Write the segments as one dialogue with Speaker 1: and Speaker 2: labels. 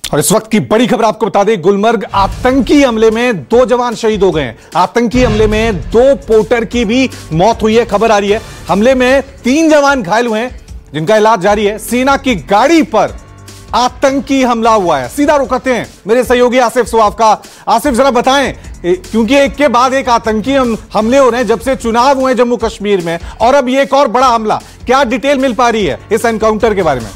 Speaker 1: और इस वक्त की बड़ी खबर आपको बता दें, गुलमर्ग आतंकी हमले में 2 जवान शहीद हो गए हैं। आतंकी हमले में 2 पोर्टर की भी मौत हुई है, खबर आ रही है। हमले में 3 जवान घायल हुए हैं जिनका इलाज जारी है। सेना की गाड़ी पर आतंकी हमला हुआ है। सीधा रुख करते हैं मेरे सहयोगी आसिफ स्वाफ का। आसिफ, जरा बताएं, क्योंकि एक के बाद एक आतंकी हमले हो रहे हैं जब से चुनाव हुए जम्मू कश्मीर में, और अब ये एक और बड़ा हमला, क्या डिटेल मिल पा रही है इस एनकाउंटर के बारे में?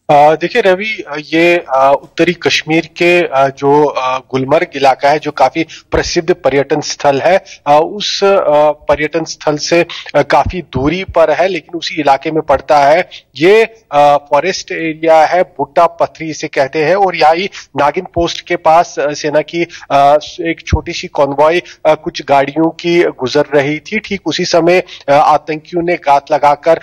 Speaker 2: देखिए रवि, ये उत्तरी कश्मीर के जो गुलमर्ग इलाका है, जो काफी प्रसिद्ध पर्यटन स्थल है, उस पर्यटन स्थल से काफी दूरी पर है, लेकिन उसी इलाके में पड़ता है। ये फॉरेस्ट एरिया है, भुट्टा पथरी इसे कहते हैं, और यहाँ ही नागिन पोस्ट के पास सेना की एक छोटी सी कॉन्वॉय कुछ गाड़ियों की गुजर रही थी। ठीक उसी समय आतंकियों ने घात लगाकर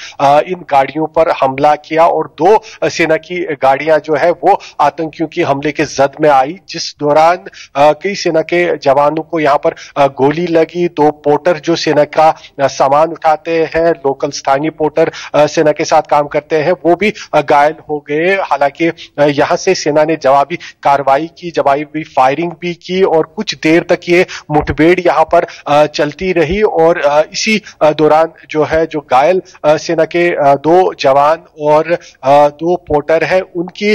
Speaker 2: इन गाड़ियों पर हमला किया और 2 सेना की गाड़ियां जो है वो आतंकियों की हमले के जद में आई, जिस दौरान कई सेना के जवानों को यहां पर गोली लगी। 2 पोर्टर जो सेना का सामान उठाते हैं, लोकल स्थानीय पोर्टर सेना के साथ काम करते हैं, वो भी घायल हो गए। हालांकि यहां से सेना ने जवाबी कार्रवाई की, जवाबी फायरिंग भी की, और कुछ देर तक ये मुठभेड़ यहां पर चलती रही। और इसी दौरान जो है, जो घायल सेना के 2 जवान और 2 पोर्टर है, उनकी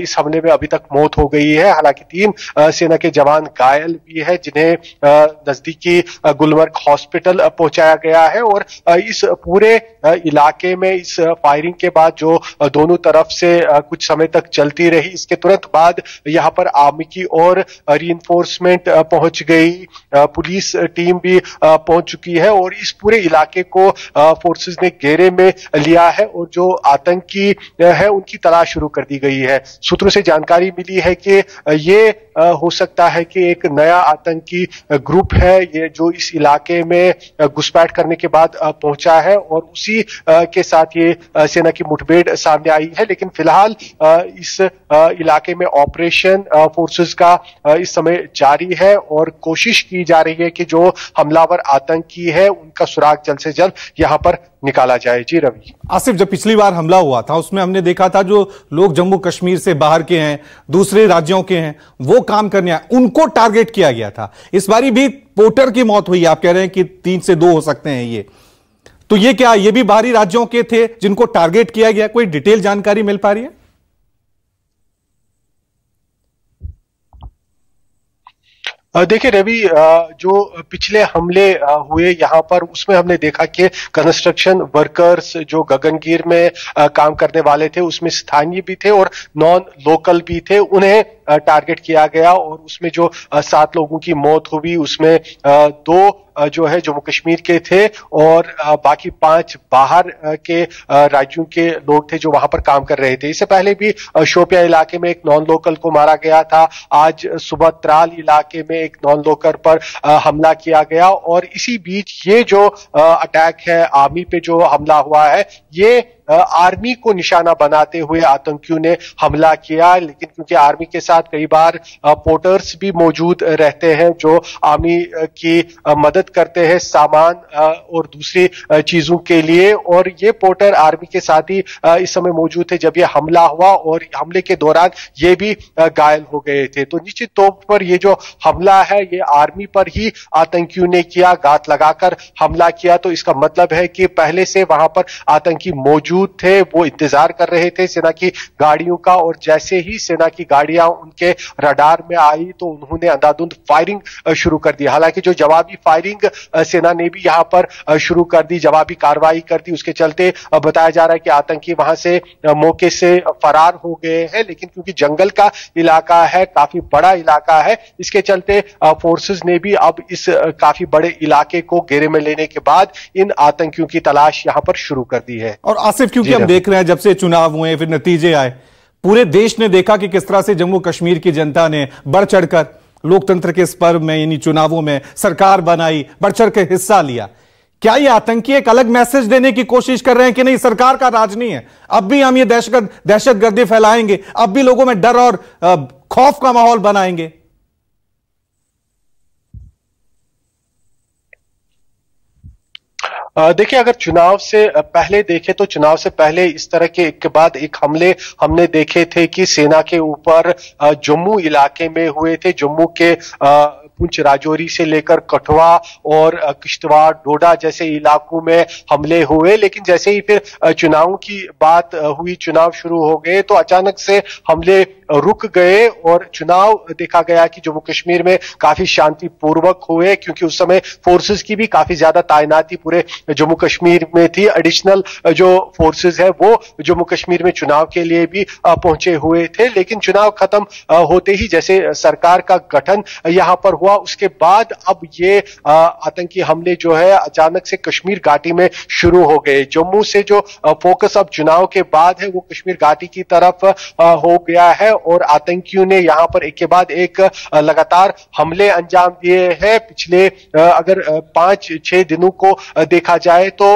Speaker 2: इस हमले में अभी तक मौत हो गई है। हालांकि 3 सेना के जवान घायल भी है, जिन्हें नजदीकी गुलमर्ग हॉस्पिटल पहुंचाया गया है। और इस पूरे इलाके में इस फायरिंग के बाद जो दोनों तरफ से कुछ समय तक चलती रही, इसके तुरंत बाद यहां पर आर्मी की और रीइंफोर्समेंट पहुंच गई, पुलिस टीम भी पहुंच चुकी है, और इस पूरे इलाके को फोर्सेस ने घेरे में लिया है, और जो आतंकी है उनकी तलाश शुरू कर दी गई है। सूत्रों से जानकारी मिली है कि ये हो सकता है कि एक नया आतंकी ग्रुप है, ये जो इस इलाके में घुसपैठ करने के बाद पहुंचा है, और उसी के साथ ये सेना की मुठभेड़ सामने आई है। लेकिन फिलहाल इस इलाके में ऑपरेशन फोर्सेस का इस समय जारी है, और कोशिश की जा रही है कि जो हमलावर आतंकी है उनका सुराग जल्द से जल्द यहां पर निकाला जाए। जी रवि।
Speaker 1: आसिफ, जब पिछली बार हमला हुआ था उसमें हमने देखा था जो लोग जम्मू कश्मीर से बाहर के हैं, दूसरे राज्यों के हैं, वो काम करने आए, उनको टारगेट किया गया था। इस बारी भी पोर्टर की मौत हुई, आप कह रहे हैं कि 3 से 2 हो सकते हैं ये, तो ये क्या, ये भी बाहरी राज्यों के थे जिनको टारगेट किया गया? कोई डिटेल जानकारी मिल पा रही है?
Speaker 2: देखिए रवि, जो पिछले हमले हुए यहाँ पर, उसमें हमने देखा कि कंस्ट्रक्शन वर्कर्स जो गगनगिर में काम करने वाले थे, उसमें स्थानीय भी थे और नॉन लोकल भी थे, उन्हें टारगेट किया गया, और उसमें जो 7 लोगों की मौत हुई, उसमें 2 जो है जम्मू कश्मीर के थे, और बाकी 5 बाहर के राज्यों के लोग थे जो वहां पर काम कर रहे थे। इससे पहले भी शोपियां इलाके में एक नॉन लोकल को मारा गया था। आज सुबह त्राल इलाके में एक नॉन लोकल पर हमला किया गया, और इसी बीच ये जो अटैक है, आर्मी पे जो हमला हुआ है, ये आर्मी को निशाना बनाते हुए आतंकियों ने हमला किया। लेकिन क्योंकि आर्मी के साथ कई बार पोर्टर्स भी मौजूद रहते हैं जो आर्मी की मदद करते हैं सामान और दूसरी चीजों के लिए, और ये पोर्टर आर्मी के साथ ही इस समय मौजूद थे जब ये हमला हुआ, और हमले के दौरान ये भी घायल हो गए थे। तो निश्चित तौर पर ये जो हमला है, ये आर्मी पर ही आतंकियों ने किया, घात लगाकर हमला किया। तो इसका मतलब है कि पहले से वहां पर आतंकी मौजूद थे, वो इंतजार कर रहे थे सेना की गाड़ियों का, और जैसे ही सेना की गाड़ियां उनके रडार में आई तो उन्होंने अंधाधुंध फायरिंग शुरू कर दी। हालांकि जो जवाबी फायरिंग सेना ने भी यहां पर शुरू कर दी, जवाबी कार्रवाई कर दी, उसके चलते बताया जा रहा है कि आतंकी वहां से मौके से फरार हो गए हैं। लेकिन क्योंकि जंगल का इलाका है, काफी बड़ा इलाका है, इसके चलते फोर्सेस ने भी अब इस काफी बड़े इलाके को घेरे में लेने के बाद इन आतंकियों की तलाश यहां पर शुरू कर दी है।
Speaker 1: और आसिफ, क्योंकि हम देख रहे हैं जब से चुनाव हुए, फिर नतीजे आए, पूरे देश ने देखा कि किस तरह से जम्मू कश्मीर की जनता ने बढ़ चढ़कर लोकतंत्र के इस पर्व में, यानी चुनावों में सरकार बनाई, बढ़ चढ़ के हिस्सा लिया। क्या ये आतंकी एक अलग मैसेज देने की कोशिश कर रहे हैं कि नहीं, सरकार का राज नहीं है, अब भी हम ये दहशतगर्दी फैलाएंगे, अब भी लोगों में डर और खौफ का माहौल बनाएंगे?
Speaker 2: देखिए, अगर चुनाव से पहले देखें तो चुनाव से पहले इस तरह के एक के बाद एक हमले हमने देखे थे कि सेना के ऊपर जम्मू इलाके में हुए थे। जम्मू के पुंछ राजौरी से लेकर कठुआ और किश्तवाड़ डोडा जैसे इलाकों में हमले हुए, लेकिन जैसे ही फिर चुनाव की बात हुई, चुनाव शुरू हो गए तो अचानक से हमले रुक गए और चुनाव देखा गया कि जम्मू कश्मीर में काफी शांतिपूर्वक हुए, क्योंकि उस समय फोर्सेस की भी काफी ज्यादा तैनाती पूरे जम्मू कश्मीर में थी। एडिशनल जो फोर्सेस है वो जम्मू कश्मीर में चुनाव के लिए भी पहुंचे हुए थे। लेकिन चुनाव खत्म होते ही जैसे सरकार का गठन यहां पर हुआ, उसके बाद अब ये आतंकी हमले जो है अचानक से कश्मीर घाटी में शुरू हो गए। जम्मू से जो फोकस अब चुनाव के बाद है वो कश्मीर घाटी की तरफ हो गया है और आतंकियों ने यहां पर एक के बाद एक लगातार हमले अंजाम दिए हैं। पिछले अगर 5-6 दिनों को देखा जाए तो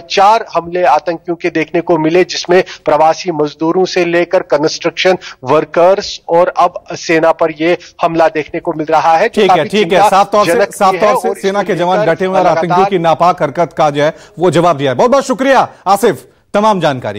Speaker 2: 4 हमले आतंकियों के देखने को मिले, जिसमें प्रवासी मजदूरों से लेकर कंस्ट्रक्शन वर्कर्स और अब सेना पर यह हमला देखने को मिल रहा है।
Speaker 1: ठीक है, साफ तौर से सेना के जवान डटे हुए और आतंकियों की नापाक हरकत का जो है वो जवाब दिया है। बहुत बहुत शुक्रिया आसिफ तमाम जानकारी।